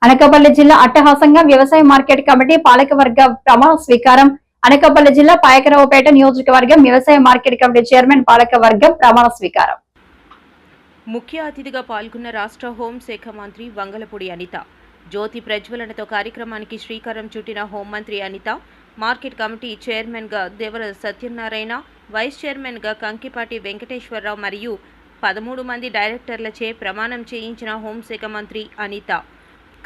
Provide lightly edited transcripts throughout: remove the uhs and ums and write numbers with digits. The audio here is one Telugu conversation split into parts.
అనకాపల్లి జిల్లా అట్టహాసంగా వ్యవసాయ మార్కెట్ కమిటీ పాలకవర్గ ప్రమాణ స్వీకారం. అనకాపల్లి జిల్లా పాయకరావుపేట నియోజకవర్గం వ్యవసాయ మార్కెట్ కమిటీ చైర్మన్ పాలకవర్గం ప్రమాణ స్వీకారం. ముఖ్య అతిథిగా పాల్గొన్న రాష్ట్ర హోంశాఖ మంత్రి వంగలపూడి అనిత జ్యోతి ప్రజ్వలనతో కార్యక్రమానికి శ్రీకారం చుట్టిన హోంమంత్రి అనిత, మార్కెట్ కమిటీ చైర్మన్గా దేవర సత్యనారాయణ, వైస్ చైర్మన్గా కంకిపాటి వెంకటేశ్వరరావు మరియు 13 మంది డైరెక్టర్లచే ప్రమాణం చేయించిన హోంశాఖ మంత్రి అనిత.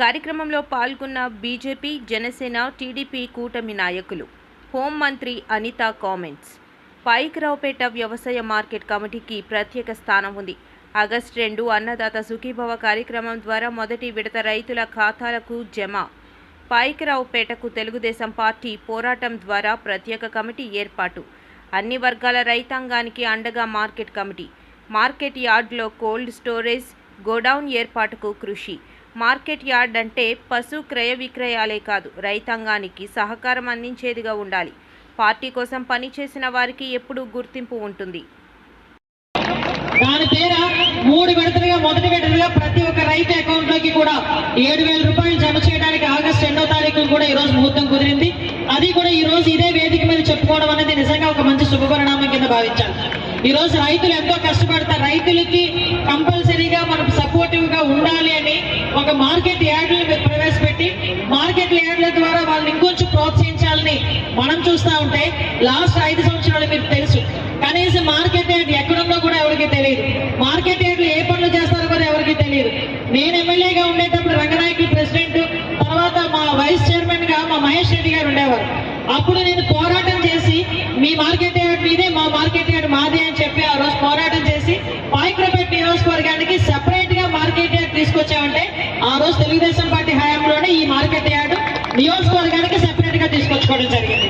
కార్యక్రమంలో పాల్గొన్న బీజేపీ, జనసేన, టీడీపీ కూటమి నాయకులు. హోంమంత్రి అనిత కామెంట్స్. పాయకరావుపేట వ్యవసాయ మార్కెట్ కమిటీకి ప్రత్యేక స్థానం ఉంది. ఆగస్టు 2 అన్నదాత సుఖీభవ కార్యక్రమం ద్వారా మొదటి విడత రైతుల ఖాతాలకు జమ. పాయకరావుపేటకు తెలుగుదేశం పార్టీ పోరాటం ద్వారా ప్రత్యేక కమిటీ ఏర్పాటు. అన్ని వర్గాల రైతాంగానికి అండగా మార్కెట్ కమిటీ. మార్కెట్ యార్డ్లో కోల్డ్ స్టోరేజ్, గోడౌన్ ఏర్పాటుకు కృషి. మార్కెట్ యార్డ్ అంటే పశు క్రయ విక్రయాలే కాదు, రైతాంగానికి సహకారం అందించేదిగా ఉండాలి. పార్టీ కోసం పనిచేసిన వారికి ఎప్పుడూ గుర్తింపు ఉంటుంది. దాని పేర 3 విడతలుగా మొదటి విడతలుగా ప్రతి ఒక్క రైతు అకౌంట్ లోకి కూడా 7,000 రూపాయలు జమ చేయడానికి ఆగస్టు 2వ తారీఖు కూడా ఈ రోజు ముహూర్తం కుదిరింది. అది కూడా ఈ రోజు ఇదే వేదిక మీద చెప్పుకోవడం అనేది నిజంగా ఒక మంచి శుభపరిణామం కింద భావించాలి. ఈ రోజు రైతులు ఎంతో కష్టపడతారు. రైతులకి కంపల్సరీగా మనం సపోర్టివ్ గా ఉండాలి అని ఒక మార్కెట్ యార్డులు ప్రవేశపెట్టి మార్కెట్ యార్డుల ద్వారా వాళ్ళని ఇంకొంచెం ప్రోత్సహించాలని మనం చూస్తూ ఉంటే లాస్ట్ 5 సంవత్సరాలు మీకు తెలుసు, కనీసం మార్కెట్ యార్డ్ ఎక్కడుందో కూడా ఎవరికి తెలియదు. మార్కెట్ యార్డ్లు ఏ పనులు చేస్తారో కూడా ఎవరికి తెలియదు. నేను ఎమ్మెల్యేగా ఉండేటప్పుడు రంగనాయకులు ప్రెసిడెంట్, తర్వాత మా వైస్ చైర్మన్ గా మా మహేష్ రెడ్డి గారు ఉండేవారు. అప్పుడు నేను పోరాటం చేసి మీ మార్కెట్ యార్డ్ మీదే, మా మార్కెట్ యార్డ్ మాదే అని చెప్పి ఆ రోజు పోరాటం చేసి పాయకరావుపేట నియోజకవర్గానికి సెపరేట్ గా మార్కెట్ యార్డ్ తీసుకొచ్చామంటే ఆ రోజు తెలుగుదేశం పార్టీ హయాంలోనే ఈ మార్కెట్ యార్డ్ నియోజకవర్గానికి సెపరేట్ గా తీసుకొచ్చుకోవడం జరిగింది.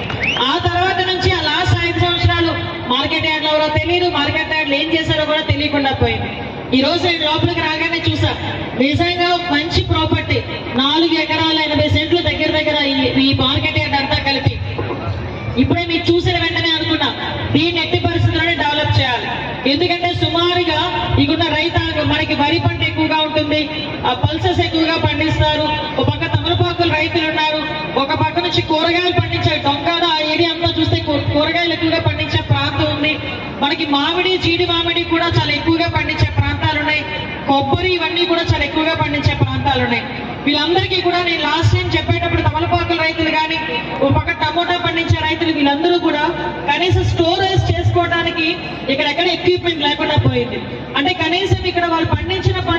ఆ తర్వాత నుంచి ఆ లాస్ట్ 5 సంవత్సరాలు మార్కెట్ యార్డ్లు ఎవరో తెలియదు, మార్కెట్ యార్డ్లు ఏం చేశారో కూడా తెలియకుండా పోయింది. ఈ రోజు నేను లోపలికి రాగానే చూసా, నిజంగా మంచి ప్రాపర్టీ 4 ఎకరాల 80 సెంట్లు దగ్గర ఈ మార్కెట్ యార్డ్ అంతా కలిపి. ఇప్పుడే మీరు చూసిన వెంటనే అనుకున్నా దీన్ని ఎట్టి పరిస్థితుల్లోనే డెవలప్ చేయాలి. ఎందుకంటే సుమారుగా ఇకున్న రైతాంగం మనకి వరి పంట ఎక్కువగా ఉంటుంది, పల్సెస్ ఎక్కువగా పండిస్తారు, ఒక పక్క తమలపాకులు రైతులు ఉన్నారు, ఒక పక్క నుంచి కూరగాయలు పండించే దొంగద ఆ ఏరియా అంతా చూస్తే కూరగాయలు ఎక్కువగా పండించే ప్రాంతం ఉంది. మనకి మామిడి, జీడి మామిడి కూడా చాలా ఎక్కువగా పండించే ప్రాంతాలు ఉన్నాయి. కొబ్బరి ఇవన్నీ కూడా చాలా ఎక్కువగా పండించే ప్రాంతాలు ఉన్నాయి. వీళ్ళందరికీ కూడా నేను లాస్ట్ టైం చెప్పేటప్పుడు తమలపాకుల రైతులు కానీ, ఒక పక్క టమోటా పండించే రైతులు, వీళ్ళందరూ కూడా కనీసం స్టోరేజ్ చేసుకోవడానికి ఇక్కడెక్కడ ఎక్విప్మెంట్ లేకుండా పోయింది. అంటే కనీసం ఇక్కడ వాళ్ళు పండించిన పంట